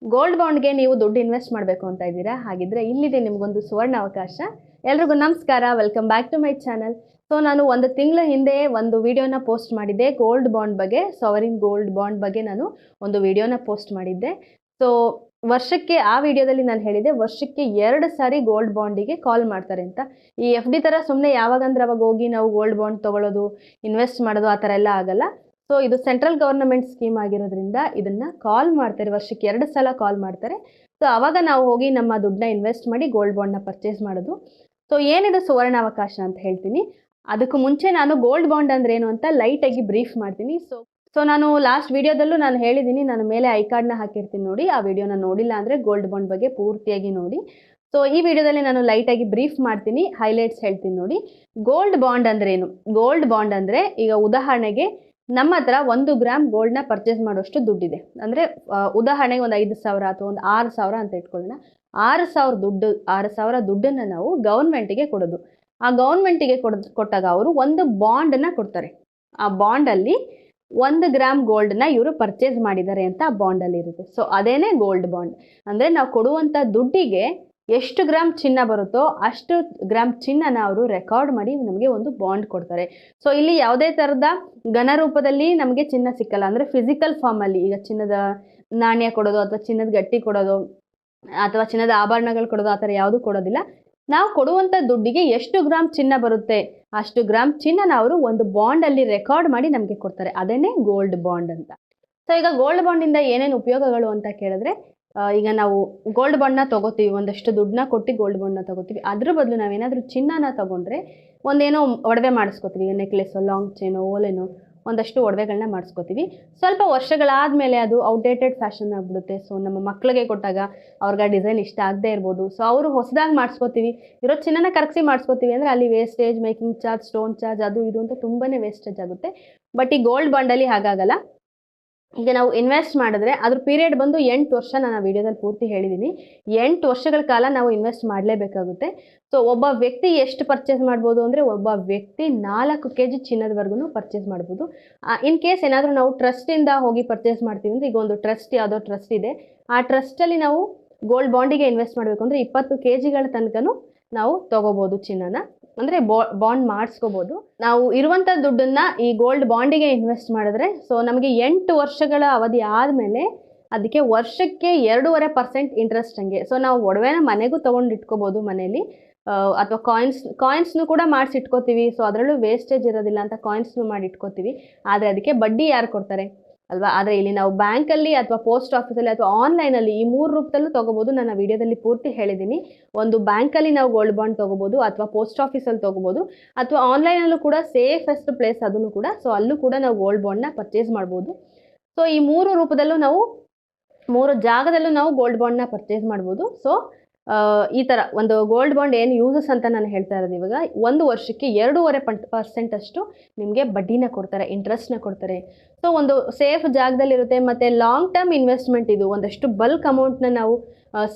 Gold ಬಾಂಡ್ಗೆ ನೀವು ದುಡ್ಡು invest ಮಾಡಬೇಕು ಅಂತ ಇದ್ದೀರಾ? ಹಾಗಿದ್ರೆ ಇಲ್ಲಿದೆ ನಿಮಗೊಂದು ಸುವರ್ಣ ಅವಕಾಶ. ಎಲ್ರಿಗೂ ನಮಸ್ಕಾರ, welcome back to my channel. So ನಾನು ಒಂದು ತಿಂಗಳ ಹಿಂದೆ ಒಂದು ವಿಡಿಯೋನ ಪೋಸ್ಟ್ ಮಾಡಿದ್ದೆ ಗೋಲ್ಡ್ ಬಾಂಡ್ ಬಗ್ಗೆ, ಸಾವರಿನ್ ಗೋಲ್ಡ್ ಬಾಂಡ್ ಬಗ್ಗೆ ನಾನು ಒಂದು ವಿಡಿಯೋನ ಪೋಸ್ಟ್ ಮಾಡಿದ್ದೆ. ಸೊ ವರ್ಷಕ್ಕೆ ಆ ವಿಡಿಯೋದಲ್ಲಿ ನಾನು ಹೇಳಿದೆ ವರ್ಷಕ್ಕೆ 2 ಸಾರಿ ಗೋಲ್ಡ್ ಬಾಂಡಿಗೆ ಕಾಲ್ ಮಾಡ್ತಾರೆ ಅಂತ. ಈ ಎಫ್ ಡಿ ಥರ ಸುಮ್ಮನೆ ಯಾವಾಗಂದ್ರೆ ಅವಾಗ ಹೋಗಿ ನಾವು ಗೋಲ್ಡ್ ಬಾಂಡ್ ತೊಗೊಳ್ಳೋದು, ಇನ್ವೆಸ್ಟ್ ಮಾಡೋದು ಆ ಥರ ಎಲ್ಲ ಆಗಲ್ಲ. ಸೊ ಇದು ಸೆಂಟ್ರಲ್ ಗವರ್ನಮೆಂಟ್ ಸ್ಕೀಮ್ ಆಗಿರೋದ್ರಿಂದ ಇದನ್ನ ಕಾಲ್ ಮಾಡ್ತಾರೆ, ವರ್ಷಕ್ಕೆ 2 ಸಲ ಕಾಲ್ ಮಾಡ್ತಾರೆ. ಸೊ ಅವಾಗ ನಾವು ಹೋಗಿ ನಮ್ಮ ದುಡ್ಡನ್ನ ಇನ್ವೆಸ್ಟ್ ಮಾಡಿ ಗೋಲ್ಡ್ ಬಾಂಡ್ನ ಪರ್ಚೇಸ್ ಮಾಡೋದು. ಸೊ ಏನಿದು ಸುವರ್ಣಾವಕಾಶ ಅಂತ ಹೇಳ್ತೀನಿ. ಅದಕ್ಕೂ ಮುಂಚೆ ನಾನು ಗೋಲ್ಡ್ ಬಾಂಡ್ ಅಂದ್ರೆ ಏನು ಅಂತ ಲೈಟಾಗಿ ಬ್ರೀಫ್ ಮಾಡ್ತೀನಿ. ಸೊ ನಾನು ಲಾಸ್ಟ್ ವಿಡಿಯೋದಲ್ಲೂ ನಾನು ಹೇಳಿದ್ದೀನಿ, ನಾನು ಮೇಲೆ ಐ ಕಾರ್ಡ್ನ ಹಾಕಿರ್ತೀನಿ ನೋಡಿ, ಆ ವಿಡಿಯೋನ ನೋಡಿಲ್ಲ ಅಂದರೆ ಗೋಲ್ಡ್ ಬಾಂಡ್ ಬಗ್ಗೆ ಪೂರ್ತಿಯಾಗಿ ನೋಡಿ. ಸೊ ಈ ವಿಡಿಯೋದಲ್ಲಿ ನಾನು ಲೈಟಾಗಿ ಬ್ರೀಫ್ ಮಾಡ್ತೀನಿ, ಹೈಲೈಟ್ಸ್ ಹೇಳ್ತೀನಿ ನೋಡಿ. ಗೋಲ್ಡ್ ಬಾಂಡ್ ಅಂದ್ರೆ ಏನು? ಗೋಲ್ಡ್ ಬಾಂಡ್ ಅಂದರೆ ಈಗ ಉದಾಹರಣೆಗೆ ನಮ್ಮ ಹತ್ರ 1 ಗ್ರಾಮ್ ಗೋಲ್ಡ್ನ ಪರ್ಚೇಸ್ ಮಾಡೋಷ್ಟು ದುಡ್ಡಿದೆ ಅಂದರೆ, ಉದಾಹರಣೆಗೆ ಒಂದು 5,000 ಅಥವಾ ಒಂದು 6,000 ಅಂತ ಇಟ್ಕೊಳ್ಳೋಣ. 6,000 ದುಡ್ಡನ್ನು ನಾವು ಗೌರ್ಮೆಂಟಿಗೆ ಕೊಡೋದು. ಆ ಗೌರ್ಮೆಂಟಿಗೆ ಕೊಟ್ಟಾಗ ಅವರು ಒಂದು ಬಾಂಡನ್ನು ಕೊಡ್ತಾರೆ. ಆ ಬಾಂಡಲ್ಲಿ 1 ಗ್ರಾಮ್ ಗೋಲ್ಡ್ನ ಇವರು ಪರ್ಚೇಸ್ ಮಾಡಿದ್ದಾರೆ ಅಂತ ಆ ಬಾಂಡಲ್ಲಿ ಇರುತ್ತೆ. ಸೊ ಅದೇನೇ ಗೋಲ್ಡ್ ಬಾಂಡ್ ಅಂದರೆ, ನಾವು ಕೊಡುವಂಥ ದುಡ್ಡಿಗೆ ಎಷ್ಟು ಗ್ರಾಮ್ ಚಿನ್ನ ಬರುತ್ತೋ ಅಷ್ಟು ಗ್ರಾಮ್ ಚಿನ್ನನ ಅವರು ರೆಕಾರ್ಡ್ ಮಾಡಿ ನಮಗೆ ಒಂದು ಬಾಂಡ್ ಕೊಡ್ತಾರೆ. ಸೊ ಇಲ್ಲಿ ಯಾವುದೇ ಥರದ ಘನ ರೂಪದಲ್ಲಿ ನಮಗೆ ಚಿನ್ನ ಸಿಕ್ಕಲ್ಲ, ಅಂದರೆ ಫಿಸಿಕಲ್ ಫಾರ್ಮಲ್ಲಿ ಈಗ ಚಿನ್ನದ ನಾಣ್ಯ ಕೊಡೋದು ಅಥವಾ ಚಿನ್ನದ ಗಟ್ಟಿ ಕೊಡೋದು ಅಥವಾ ಚಿನ್ನದ ಆಭರಣಗಳು ಕೊಡೋದು ಆ ಥರ ಯಾವುದೂ ಕೊಡೋದಿಲ್ಲ. ನಾವು ಕೊಡುವಂಥ ದುಡ್ಡಿಗೆ ಎಷ್ಟು ಗ್ರಾಮ್ ಚಿನ್ನ ಬರುತ್ತೆ ಅಷ್ಟು ಗ್ರಾಮ್ ಚಿನ್ನನ ಅವರು ಒಂದು ಬಾಂಡಲ್ಲಿ ರೆಕಾರ್ಡ್ ಮಾಡಿ ನಮಗೆ ಕೊಡ್ತಾರೆ. ಅದೇನೇ ಗೋಲ್ಡ್ ಬಾಂಡ್ ಅಂತ. ಸೊ ಈಗ ಗೋಲ್ಡ್ ಬಾಂಡಿಂದ ಏನೇನು ಉಪಯೋಗಗಳು ಅಂತ ಕೇಳಿದ್ರೆ, ಈಗ ನಾವು ಗೋಲ್ಡ್ ಬಾಂಡ್ನ ತೊಗೋತೀವಿ, ಒಂದಷ್ಟು ದುಡ್ಡನ್ನ ಕೊಟ್ಟು ಗೋಲ್ಡ್ ಬಾಂಡ್ನ ತೊಗೋತೀವಿ. ಅದ್ರ ಬದಲು ನಾವೇನಾದರೂ ಚಿನ್ನನ ತೊಗೊಂಡ್ರೆ ಒಂದೇನೋ ಒಡವೆ ಮಾಡಿಸ್ಕೋತೀವಿ, ಈಗ ನೆಕ್ಲೆಸು, ಲಾಂಗ್ ಚೈನು, ಓಲೆನೋ ಒಂದಷ್ಟು ಒಡವೆಗಳನ್ನ ಮಾಡಿಸ್ಕೋತೀವಿ. ಸ್ವಲ್ಪ ವರ್ಷಗಳಾದಮೇಲೆ ಅದು ಔಟ್ಡೇಟೆಡ್ ಫ್ಯಾಷನ್ ಆಗಿಬಿಡುತ್ತೆ. ಸೊ ನಮ್ಮ ಮಕ್ಕಳಿಗೆ ಕೊಟ್ಟಾಗ ಅವ್ರಿಗೆ ಆ ಡಿಸೈನ್ ಇಷ್ಟ ಆಗದೆ ಇರ್ಬೋದು. ಸೊ ಅವರು ಹೊಸದಾಗಿ ಮಾಡಿಸ್ಕೋತೀವಿ, ಇರೋ ಚಿನ್ನನ ಕರಗಿಸಿ ಮಾಡಿಸ್ಕೋತೀವಿ ಅಂದರೆ ಅಲ್ಲಿ wastage, making charge, stone charge, ಅದು ಇದು ಅಂತ ತುಂಬಾ ವೇಸ್ಟೇಜ್ ಆಗುತ್ತೆ. ಬಟ್ ಈ ಗೋಲ್ಡ್ ಬಾಂಡಲ್ಲಿ ಹಾಗಾಗಲ್ಲ. ಈಗ ನಾವು ಇನ್ವೆಸ್ಟ್ ಮಾಡಿದ್ರೆ ಅದ್ರ ಪೀರಿಯಡ್ ಬಂದು 8 ವರ್ಷ. ನಾನು ಆ ವಿಡಿಯೋದಲ್ಲಿ ಪೂರ್ತಿ ಹೇಳಿದ್ದೀನಿ, 8 ವರ್ಷಗಳ ಕಾಲ ನಾವು ಇನ್ವೆಸ್ಟ್ ಮಾಡಲೇಬೇಕಾಗುತ್ತೆ. ಸೊ ಒಬ್ಬ ವ್ಯಕ್ತಿ ಎಷ್ಟು ಪರ್ಚೇಸ್ ಮಾಡ್ಬೋದು ಅಂದರೆ, ಒಬ್ಬ ವ್ಯಕ್ತಿ 4 kg ಚಿನ್ನದವರೆಗೂ ಪರ್ಚೇಸ್ ಮಾಡ್ಬೋದು. ಇನ್ ಕೇಸ್ ಏನಾದರೂ ನಾವು ಟ್ರಸ್ಟಿಂದ ಹೋಗಿ ಪರ್ಚೇಸ್ ಮಾಡ್ತೀವಿ ಅಂದರೆ, ಈಗ ಒಂದು ಟ್ರಸ್ಟ್, ಯಾವುದೋ ಟ್ರಸ್ಟ್ ಇದೆ, ಆ ಟ್ರಸ್ಟಲ್ಲಿ ನಾವು ಗೋಲ್ಡ್ ಬಾಂಡಿಗೆ ಇನ್ವೆಸ್ಟ್ ಮಾಡಬೇಕು ಅಂದರೆ 20 kgಗಳ ತನಕನೂ ನಾವು ತೊಗೋಬೋದು ಚಿನ್ನನ, ಅಂದರೆ ಬಾಂಡ್ ಮಾಡಿಸ್ಕೋಬೋದು. ನಾವು ಇರುವಂಥ ದುಡ್ಡನ್ನು ಈ ಗೋಲ್ಡ್ ಬಾಂಡಿಗೆ ಇನ್ವೆಸ್ಟ್ ಮಾಡಿದ್ರೆ, ಸೊ ನಮಗೆ 8 ವರ್ಷಗಳ ಅವಧಿ ಆದಮೇಲೆ ಅದಕ್ಕೆ ವರ್ಷಕ್ಕೆ 2.5% ಇಂಟ್ರೆಸ್ಟ್ ಹಂಗೆ. ಸೊ ನಾವು ಒಡವೆನ ಮನೆಗೂ ತೊಗೊಂಡು ಇಟ್ಕೋಬೋದು ಮನೇಲಿ, ಅಥವಾ ಕಾಯಿನ್ಸ್ನು ಕೂಡ ಮಾಡಿಸಿ ಇಟ್ಕೋತೀವಿ. ಸೊ ಅದರಲ್ಲೂ ವೇಸ್ಟೇಜ್ ಇರೋದಿಲ್ಲ ಅಂತ ಕಾಯಿನ್ಸ್ನು ಮಾಡಿ ಇಟ್ಕೋತೀವಿ. ಆದರೆ ಅದಕ್ಕೆ ಬಡ್ಡಿ ಯಾರು ಕೊಡ್ತಾರೆ ಅಲ್ವಾ? ಆದರೆ ಇಲ್ಲಿ ನಾವು ಬ್ಯಾಂಕಲ್ಲಿ ಅಥವಾ ಪೋಸ್ಟ್ ಆಫೀಸಲ್ಲಿ ಅಥವಾ ಆನ್ಲೈನಲ್ಲಿ ಈ 3 ರೂಪದಲ್ಲೂ ತೊಗೋಬೋದು. ನನ್ನ ವಿಡಿಯೋದಲ್ಲಿ ಪೂರ್ತಿ ಹೇಳಿದ್ದೀನಿ. ಒಂದು ಬ್ಯಾಂಕಲ್ಲಿ ನಾವು ಗೋಲ್ಡ್ ಬಾಂಡ್ ತೊಗೋಬೋದು, ಅಥವಾ ಪೋಸ್ಟ್ ಆಫೀಸಲ್ಲಿ ತೊಗೋಬೋದು, ಅಥವಾ ಆನ್ಲೈನಲ್ಲೂ ಕೂಡ ಸೇಫೆಸ್ಟ್ ಪ್ಲೇಸ್ ಅದನ್ನು ಕೂಡ. ಸೊ ಅಲ್ಲೂ ಕೂಡ ನಾವು ಗೋಲ್ಡ್ ಬಾಂಡ್ನ ಪರ್ಚೇಸ್ ಮಾಡ್ಬೋದು. ಸೊ ಈ 3 ರೂಪದಲ್ಲೂ ನಾವು 3 ಜಾಗದಲ್ಲೂ ನಾವು ಗೋಲ್ಡ್ ಬಾಂಡ್ನ ಪರ್ಚೇಸ್ ಮಾಡ್ಬೋದು. ಸೊ ಈ ಥರ ಒಂದು ಗೋಲ್ಡ್ ಬಾಂಡ್ ಏನು ಯೂಸಸ್ ಅಂತ ನಾನು ಹೇಳ್ತಾ ಇರೋದು ಇವಾಗ, 1 ವರ್ಷಕ್ಕೆ 2.5% ಅಷ್ಟು ನಿಮಗೆ ಬಡ್ಡಿನ ಕೊಡ್ತಾರೆ, ಇಂಟ್ರೆಸ್ಟ್ನ ಕೊಡ್ತಾರೆ. ಸೊ ಒಂದು ಸೇಫ್ ಜಾಗದಲ್ಲಿರುತ್ತೆ. ಮತ್ತು ಲಾಂಗ್ ಟರ್ಮ್ ಇನ್ವೆಸ್ಟ್ಮೆಂಟ್ ಇದು. ಒಂದಷ್ಟು ಬಲ್ಕ್ ಅಮೌಂಟ್ನ ನಾವು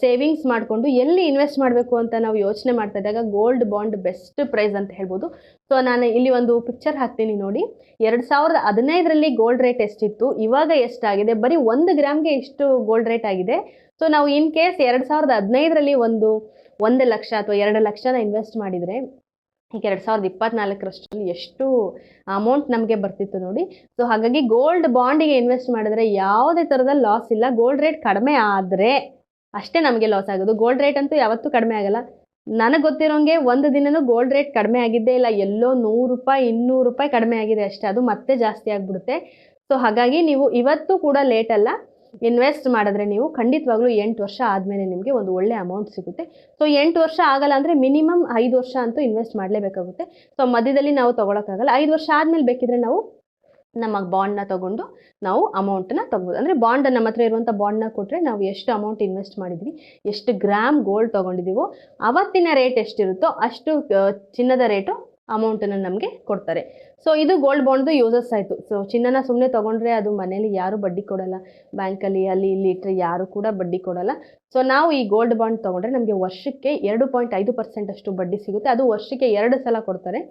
ಸೇವಿಂಗ್ಸ್ ಮಾಡಿಕೊಂಡು ಎಲ್ಲಿ ಇನ್ವೆಸ್ಟ್ ಮಾಡಬೇಕು ಅಂತ ನಾವು ಯೋಚನೆ ಮಾಡ್ತಾ ಇದ್ದಾಗ ಗೋಲ್ಡ್ ಬಾಂಡ್ ಬೆಸ್ಟ್ ಪ್ರೈಸ್ ಅಂತ ಹೇಳ್ಬೋದು. ಸೊ ನಾನು ಇಲ್ಲಿ ಒಂದು ಪಿಕ್ಚರ್ ಹಾಕ್ತೀನಿ ನೋಡಿ. 2015ರಲ್ಲಿ ಗೋಲ್ಡ್ ರೇಟ್ ಎಷ್ಟಿತ್ತು, ಇವಾಗ ಎಷ್ಟಾಗಿದೆ, ಬರೀ 1 ಗ್ರಾಮ್ಗೆ ಇಷ್ಟು ಗೋಲ್ಡ್ ರೇಟ್ ಆಗಿದೆ. ಸೊ ನಾವು ಇನ್ ಕೇಸ್ 2015ರಲ್ಲಿ 1 ಲಕ್ಷ ಅಥವಾ 2 ಲಕ್ಷನ ಇನ್ವೆಸ್ಟ್ ಮಾಡಿದರೆ, ಈಗ 2024 ಎಷ್ಟು ಅಮೌಂಟ್ ನಮಗೆ ಬರ್ತಿತ್ತು ನೋಡಿ. ಸೊ ಹಾಗಾಗಿ ಗೋಲ್ಡ್ ಬಾಂಡಿಗೆ ಇನ್ವೆಸ್ಟ್ ಮಾಡಿದ್ರೆ ಯಾವುದೇ ಥರದ ಲಾಸ್ ಇಲ್ಲ. ಗೋಲ್ಡ್ ರೇಟ್ ಕಡಿಮೆ ಆದರೆ ಅಷ್ಟೇ ನಮಗೆ ಲಾಸ್ ಆಗೋದು. ಗೋಲ್ಡ್ ರೇಟ್ ಅಂತೂ ಯಾವತ್ತೂ ಕಡಿಮೆ ಆಗಲ್ಲ. ನನಗೆ ಗೊತ್ತಿರೋಂಗೆ ಒಂದು ದಿನನೂ ಗೋಲ್ಡ್ ರೇಟ್ ಕಡಿಮೆ ಆಗಿದ್ದೇ ಇಲ್ಲ. ಎಲ್ಲೋ 100 ರೂಪಾಯಿ 200 ರೂಪಾಯಿ ಕಡಿಮೆ ಆಗಿದೆ ಅಷ್ಟೇ, ಅದು ಮತ್ತೆ ಜಾಸ್ತಿ ಆಗಿಬಿಡುತ್ತೆ. ಸೊ ಹಾಗಾಗಿ ನೀವು ಇವತ್ತು ಕೂಡ ಲೇಟ್ ಅಲ್ಲ, ಇನ್ವೆಸ್ಟ್ ಮಾಡಿದ್ರೆ ನೀವು ಖಂಡಿತವಾಗ್ಲೂ 8 ವರ್ಷ ಆದಮೇಲೆ ನಿಮಗೆ ಒಂದು ಒಳ್ಳೆ ಅಮೌಂಟ್ ಸಿಗುತ್ತೆ. ಸೊ 8 ವರ್ಷ ಆಗಲ್ಲ ಅಂದರೆ ಮಿನಿಮಮ್ 5 ವರ್ಷ ಅಂತೂ ಇನ್ವೆಸ್ಟ್ ಮಾಡಲೇಬೇಕಾಗುತ್ತೆ. ಸೊ ಮಧ್ಯದಲ್ಲಿ ನಾವು ತೊಗೊಳಕ್ಕಾಗಲ್ಲ. 5 ವರ್ಷ ಆದಮೇಲೆ ಬೇಕಿದ್ರೆ ನಾವು ನಮ್ಮ ಬಾಂಡ್ನ ತೊಗೊಂಡು ನಾವು ಅಮೌಂಟನ್ನ ತೊಗೋಬೋದು. ಅಂದರೆ ಬಾಂಡ್ ನಮ್ಮ ಹತ್ರ ಇರುವಂಥ ಬಾಂಡ್ನ ಕೊಟ್ಟರೆ ನಾವು ಎಷ್ಟು ಅಮೌಂಟ್ ಇನ್ವೆಸ್ಟ್ ಮಾಡಿದ್ವಿ, ಎಷ್ಟು ಗ್ರಾಮ್ ಗೋಲ್ಡ್ ತೊಗೊಂಡಿದ್ದೀವೋ ಅವತ್ತಿನ ರೇಟ್ ಎಷ್ಟಿರುತ್ತೋ ಅಷ್ಟು ಚಿನ್ನದ ರೇಟು ಅಮೌಂಟನ್ನು ನಮಗೆ ಕೊಡ್ತಾರೆ. ಸೊ ಇದು ಗೋಲ್ಡ್ ಬಾಂಡ್ದು ಯೂಸಸ್ ಆಯಿತು. ಸೊ ಚಿನ್ನನ ಸುಮ್ಮನೆ ತೊಗೊಂಡ್ರೆ ಅದು ಮನೇಲಿ ಯಾರೂ ಬಡ್ಡಿ ಕೊಡಲ್ಲ, ಬ್ಯಾಂಕಲ್ಲಿ ಅಲ್ಲಿ ಇಲ್ಲಿ ಇಟ್ಟರೆ ಯಾರು ಕೂಡ ಬಡ್ಡಿ ಕೊಡಲ್ಲ. ಸೊ ನಾವು ಈ ಗೋಲ್ಡ್ ಬಾಂಡ್ ತೊಗೊಂಡ್ರೆ ನಮಗೆ ವರ್ಷಕ್ಕೆ 2.5% ಅಷ್ಟು ಬಡ್ಡಿ ಸಿಗುತ್ತೆ. ಅದು ವರ್ಷಕ್ಕೆ 2 ಸಲ ಕೊಡ್ತಾರೆ.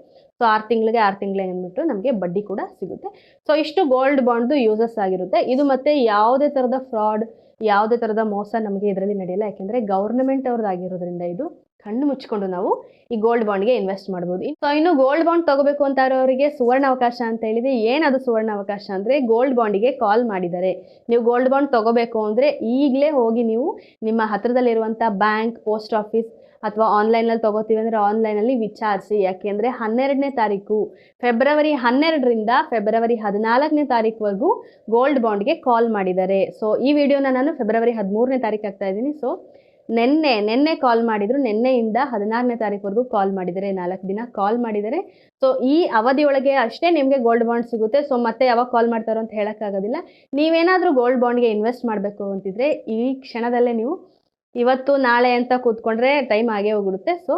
ಸೊ 6 ತಿಂಗಳಿಗೆ ಅಂದ್ಬಿಟ್ಟು ನಮಗೆ ಬಡ್ಡಿ ಕೂಡ ಸಿಗುತ್ತೆ. ಸೊ ಇಷ್ಟು ಗೋಲ್ಡ್ ಬಾಂಡ್ದು ಯೂಸಸ್ ಆಗಿರುತ್ತೆ. ಇದು ಮತ್ತೆ ಯಾವುದೇ ಥರದ ಫ್ರಾಡ್, ಯಾವುದೇ ಥರದ ಮೋಸ ನಮಗೆ ಇದರಲ್ಲಿ ನಡೆಯಲ್ಲ. ಯಾಕೆಂದರೆ ಗೌರ್ಮೆಂಟ್ ಅವ್ರದ್ದಾಗಿರೋದ್ರಿಂದ ಇದು ಕಣ್ಣು ಮುಚ್ಕೊಂಡು ನಾವು ಈ ಗೋಲ್ಡ್ ಬಾಂಡ್ಗೆ ಇನ್ವೆಸ್ಟ್ ಮಾಡ್ಬೋದು. ಸೊ ಇನ್ನು ಗೋಲ್ಡ್ ಬಾಂಡ್ ತಗೋಬೇಕು ಅಂತ ಇರೋರಿಗೆ ಸುವರ್ಣ ಅವಕಾಶ ಅಂತ ಹೇಳಿದೆ. ಏನದು ಸುವರ್ಣ ಅವಕಾಶ ಅಂದರೆ, ಗೋಲ್ಡ್ ಬಾಂಡಿಗೆ ಕಾಲ್ ಮಾಡಿದರೆ ನೀವು ಗೋಲ್ಡ್ ಬಾಂಡ್ ತಗೋಬೇಕು ಅಂದರೆ ಈಗಲೇ ಹೋಗಿ ನೀವು ನಿಮ್ಮ ಹತ್ತಿರದಲ್ಲಿರುವಂಥ ಬ್ಯಾಂಕ್, ಪೋಸ್ಟ್ ಆಫೀಸ್ ಅಥವಾ ಆನ್ಲೈನಲ್ಲಿ ತೊಗೋತೀವಿ ಅಂದರೆ ಆನ್ಲೈನಲ್ಲಿ ವಿಚಾರಿಸಿ. ಯಾಕೆಂದರೆ 12ನೇ ತಾರೀಕು ಫೆಬ್ರವರಿ 12ರಿಂದ ಫೆಬ್ರವರಿ 14ನೇ ತಾರೀಕುವರೆಗೂ ಗೋಲ್ಡ್ ಬಾಂಡ್ಗೆ ಕಾಲ್ ಮಾಡಿದ್ದಾರೆ. ಸೊ ಈ ವಿಡಿಯೋನ ನಾನು ಫೆಬ್ರವರಿ 13ನೇ ತಾರೀಕು ಹಾಕ್ತಾ ಇದ್ದೀನಿ. ಸೊ ನಿನ್ನೆ ಕಾಲ್ ಮಾಡಿದ್ರು, ನಿನ್ನೆಯಿಂದ 16ನೇ ತಾರೀಕುವರೆಗೂ ಕಾಲ್ ಮಾಡಿದ್ದಾರೆ, 4 ದಿನ ಕಾಲ್ ಮಾಡಿದ್ದಾರೆ. ಸೊ ಈ ಅವಧಿಯೊಳಗೆ ಅಷ್ಟೇ ನಿಮಗೆ ಗೋಲ್ಡ್ ಬಾಂಡ್ ಸಿಗುತ್ತೆ. ಸೊ ಮತ್ತೆ ಯಾವಾಗ ಕಾಲ್ ಮಾಡ್ತಾರೋ ಅಂತ ಹೇಳೋಕ್ಕಾಗೋದಿಲ್ಲ. ನೀವೇನಾದರೂ ಗೋಲ್ಡ್ ಬಾಂಡ್ಗೆ ಇನ್ವೆಸ್ಟ್ ಮಾಡಬೇಕು ಅಂತಿದ್ರೆ ಈ ಕ್ಷಣದಲ್ಲೇ ನೀವು ಇವತ್ತು ನಾಳೆ ಅಂತ ಕೂತ್ಕೊಂಡ್ರೆ ಟೈಮ್ ಆಗೇ ಹೋಗ್ಬಿಡುತ್ತೆ. ಸೊ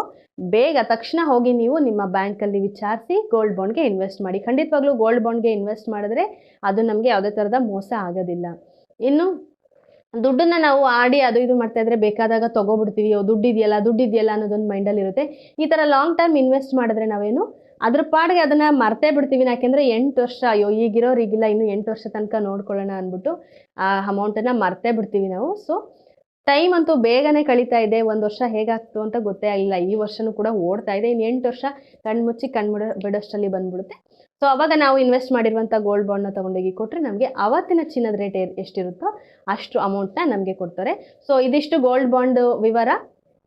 ಬೇಗ ತಕ್ಷಣ ಹೋಗಿ ನೀವು ನಿಮ್ಮ ಬ್ಯಾಂಕಲ್ಲಿ ವಿಚಾರಿಸಿ ಗೋಲ್ಡ್ ಬಾಂಡ್ಗೆ ಇನ್ವೆಸ್ಟ್ ಮಾಡಿ. ಖಂಡಿತವಾಗ್ಲೂ ಗೋಲ್ಡ್ ಬಾಂಡ್ಗೆ ಇನ್ವೆಸ್ಟ್ ಮಾಡಿದ್ರೆ ಅದು ನಮಗೆ ಯಾವುದೇ ಥರದ ಮೋಸ ಆಗೋದಿಲ್ಲ. ಇನ್ನು ದುಡ್ಡನ್ನು ನಾವು ಆಡಿ ಅದು ಇದು ಮಾಡ್ತಾ ಇದ್ರೆ ಬೇಕಾದಾಗ ತೊಗೊಬಿಡ್ತೀವಿ, ದುಡ್ಡಿದೆಯಲ್ಲ ಅನ್ನೋದೊಂದು ಮೈಂಡಲ್ಲಿ ಇರುತ್ತೆ. ಈ ಥರ ಲಾಂಗ್ ಟರ್ಮ್ ಇನ್ವೆಸ್ಟ್ ಮಾಡಿದ್ರೆ ನಾವೇನು ಅದ್ರ ಪಾಡಿಗೆ ಅದನ್ನು ಮರ್ತೇ ಬಿಡ್ತೀವಿ. ಯಾಕೆಂದರೆ 8 ವರ್ಷ, ಅಯ್ಯೋ ಈಗಿರೋರಿಗಿಲ್ಲ ಇನ್ನು 8 ವರ್ಷ ತನಕ ನೋಡ್ಕೊಳ್ಳೋಣ ಅಂದ್ಬಿಟ್ಟು ಆ ಅಮೌಂಟನ್ನು ಮರ್ತೇ ಬಿಡ್ತೀವಿ ನಾವು. ಸೊ ಟೈಮ್ ಅಂತೂ ಬೇಗನೆ ಕಳೀತಾ ಇದೆ. 1 ವರ್ಷ ಹೇಗಾಗ್ತು ಅಂತ ಗೊತ್ತೇ ಆಗಿಲ್ಲ. ಈ ವರ್ಷನೂ ಕೂಡ ಓಡ್ತಾ ಇದೆ. ಇನ್ನು 8 ವರ್ಷ ಕಣ್ಮುಚ್ಚಿ ಬಿಡೋಷ್ಟರಲ್ಲಿ ಬಂದ್ಬಿಡುತ್ತೆ. ಸೊ ಅವಾಗ ನಾವು ಇನ್ವೆಸ್ಟ್ ಮಾಡಿರುವಂಥ ಗೋಲ್ಡ್ ಬಾಂಡ್ನ ತೊಗೊಂಡೋಗಿ ಕೊಟ್ಟರೆ ನಮಗೆ ಅವತ್ತಿನ ಚಿನ್ನದ ರೇಟ್ ಎಷ್ಟಿರುತ್ತೋ ಅಷ್ಟು ಅಮೌಂಟ್ನ ನಮಗೆ ಕೊಡ್ತಾರೆ. ಸೊ ಇದಿಷ್ಟು ಗೋಲ್ಡ್ ಬಾಂಡ್ ವಿವರ.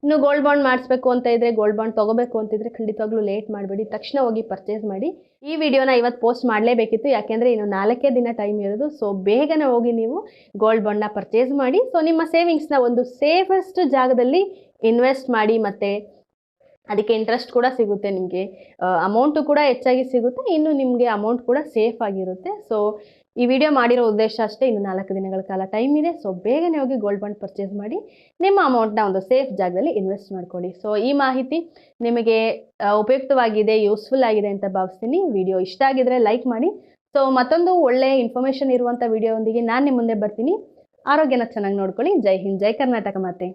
ಇನ್ನು ಗೋಲ್ಡ್ ಬಾಂಡ್ ಮಾಡಿಸ್ಬೇಕು ಅಂತ ಇದ್ದರೆ, ಗೋಲ್ಡ್ ಬಾಂಡ್ ತೊಗೋಬೇಕು ಅಂತಿದ್ರೆ ಖಂಡಿತವಾಗ್ಲೂ ಲೇಟ್ ಮಾಡಬೇಡಿ, ತಕ್ಷಣ ಹೋಗಿ ಪರ್ಚೇಸ್ ಮಾಡಿ. ಈ ವಿಡಿಯೋನ ಇವತ್ತು ಪೋಸ್ಟ್ ಮಾಡಲೇಬೇಕಿತ್ತು, ಯಾಕೆಂದರೆ ಇನ್ನು 4 ದಿನ ಟೈಮ್ ಇರೋದು. ಸೊ ಬೇಗನೆ ಹೋಗಿ ನೀವು ಗೋಲ್ಡ್ ಬಾಂಡ್ನ ಪರ್ಚೇಸ್ ಮಾಡಿ. ಸೊ ನಿಮ್ಮ ಸೇವಿಂಗ್ಸ್ನ ಒಂದು ಸೇಫೆಸ್ಟ್ ಜಾಗದಲ್ಲಿ ಇನ್ವೆಸ್ಟ್ ಮಾಡಿ. ಮತ್ತು ಅದಕ್ಕೆ ಇಂಟ್ರೆಸ್ಟ್ ಕೂಡ ಸಿಗುತ್ತೆ, ನಿಮಗೆ ಅಮೌಂಟು ಕೂಡ ಹೆಚ್ಚಾಗಿ ಸಿಗುತ್ತೆ, ಇನ್ನು ನಿಮಗೆ ಅಮೌಂಟ್ ಕೂಡ ಸೇಫ್ ಆಗಿರುತ್ತೆ. ಸೊ ಈ ವಿಡಿಯೋ ಮಾಡಿರೋ ಉದ್ದೇಶ ಅಷ್ಟೇ. ಇನ್ನು 4 ದಿನಗಳ ಕಾಲ ಟೈಮ್ ಇದೆ. ಸೊ ಬೇಗನೆ ಹೋಗಿ ಗೋಲ್ಡ್ ಬಾಂಡ್ ಪರ್ಚೇಸ್ ಮಾಡಿ ನಿಮ್ಮ ಅಮೌಂಟ್ನ ಒಂದು ಸೇಫ್ ಜಾಗದಲ್ಲಿ ಇನ್ವೆಸ್ಟ್ ಮಾಡ್ಕೊಳ್ಳಿ. ಸೊ ಈ ಮಾಹಿತಿ ನಿಮಗೆ ಉಪಯುಕ್ತವಾಗಿದೆ, ಯೂಸ್ಫುಲ್ ಆಗಿದೆ ಅಂತ ಭಾವಿಸ್ತೀನಿ. ವಿಡಿಯೋ ಇಷ್ಟ ಆಗಿದ್ರೆ ಲೈಕ್ ಮಾಡಿ. ಸೊ ಮತ್ತೊಂದು ಒಳ್ಳೆಯ ಇನ್ಫಾರ್ಮೇಷನ್ ಇರುವಂಥ ವಿಡಿಯೋ ಒಂದಿಗೆ ನಾನು ನಿಮ್ಮ ಮುಂದೆ ಬರ್ತೀನಿ. ಆರೋಗ್ಯನ ಚೆನ್ನಾಗಿ ನೋಡ್ಕೊಳ್ಳಿ. ಜೈ ಹಿಂದ್, ಜೈ ಕರ್ನಾಟಕ ಮಾತೆ.